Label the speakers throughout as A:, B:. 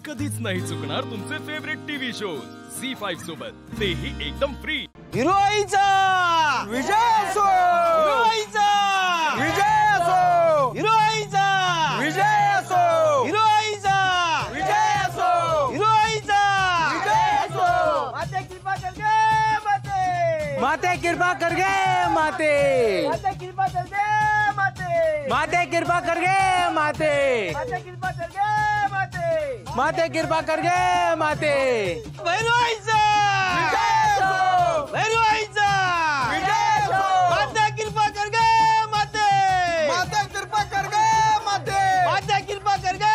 A: कधीच नाही चुकणार तुमचे फेवरेट टीव्ही शो झी5 सोबत, तेही एकदम फ्री।
B: हिरोईचा विजय असो, हिरोईचा विजय असो, हिरोईचा विजय असो, हिरोईचा विजय असो, हिरोईचा विजय असो। माते कृपा कर गे माते, माते कृपा कर गे माते, माते कृपा कर गे माते, माते कृपा कर गे माते, माते कृपा कर गे माते, माते कृपा कर गे माते। हिरोईचा विजय असो, हिरोईचा विजय असो। माते कृपा कर गे माते, माते कृपा कर गे माते, माते कृपा कर गे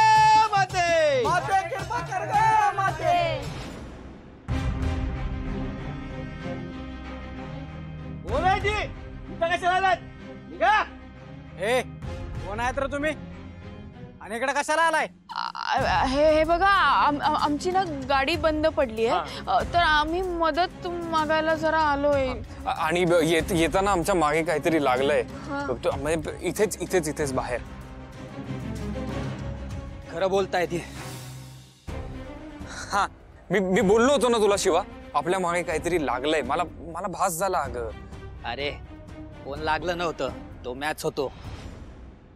B: माते, माते कृपा कर गे माते। ओलाजी इथं कशाला आलात? निघा। ए कोण आहेत रे तुम्ही आणि इकडे कशाला आलाय?
C: हे बघा आमची ना गाडी बंद पडली आहे, तर आम्ही मदत मागायला जरा आलोय।
D: आणि येताना आमच्या मागे काहीतरी लागलंय, म्हणजे इथेच बाहेर।
B: खरं बोलताय ती?
D: हा मी बोललो होतो ना तुला शिवा, आपल्या मागे काहीतरी लागलंय। मला भास झाला अगं।
B: अरे कोण लागलं नव्हतं, तो मॅच होतो।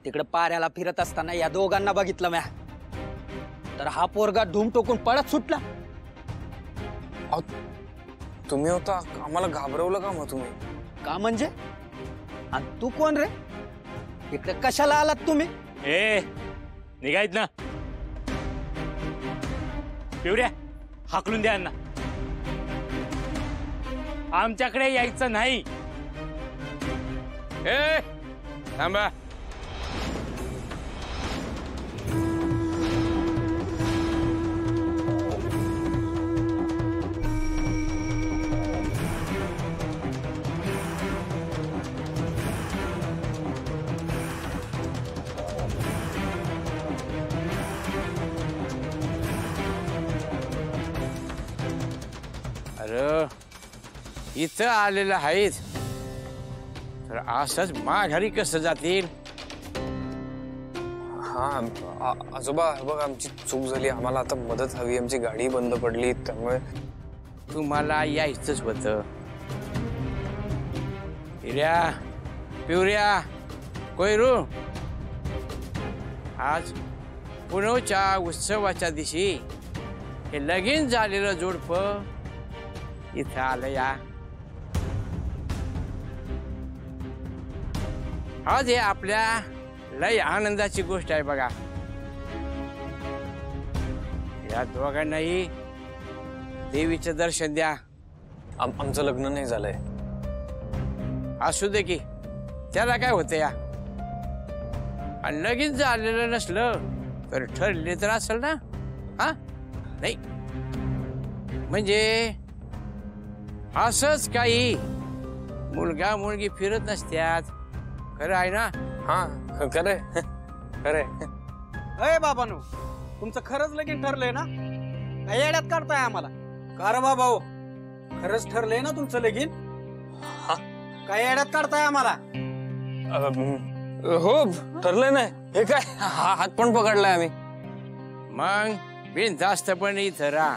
B: तिकडे पाऱ्याला फिरत असताना या दोघांना बघितलं म्या, तर हा पोरगा धूम टोकून पळत सुटला।
D: तुम्ही होता, आम्हाला घाबरवलं का मग तुम्ही?
B: का म्हणजे? आणि तू कोण रे? इकडे कशाला आलात तुम्ही?
E: ए निघायत ना, पिवड्या हाकलून द्या ना, आमच्याकडे यायचं नाही।
D: ए थांबा।
F: अरे इथं आलेलं आहेत तर असंच माघारी कसं जातील?
D: हा आजोबा बघ, आमची चूक झाली, आम्हाला आता मदत हवी, आमची गाडी बंद पडली, त्यामुळे
F: तुम्हाला यायचंच होतं। हिऱ्या पिवऱ्या कोयरू, आज पुणवच्या उत्सवाच्या दिवशी हे लगीन झालेलं जोडपं इथं आलं या। आज हे आपल्या लय आनंदाची गोष्ट आहे बघा। या दोघांनाही देवीचं दर्शन द्या।
D: आमचं लग्न नाही झालंय।
F: असू दे की, त्याला काय होतं या। आणि लगीन झालेलं नसलं तर ठरले तर असेल ना? हा नाही म्हणजे असंच काही मुलगा मुलगी फिरत नसत्यात, खरं आहे ना?
D: हा खरंय खरंय।
B: अय बाबांनो, तुमचं खरंच लगीन ठरलंय ना? काय येड्यात काढताय आम्हाला? का रे भाऊ, खरंच ठरलंय ना तुमचं लगीन? काय येड्यात काढताय आम्हाला?
D: हो ठरलंय ना। हे काय हात पण पकडलाय आम्ही।
F: मग बिनधास्तपणे इथं राहा।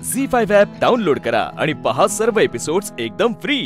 A: झी5 ॲप डाउनलोड करा आणि पहा सर्व एपिसोड्स एकदम फ्री।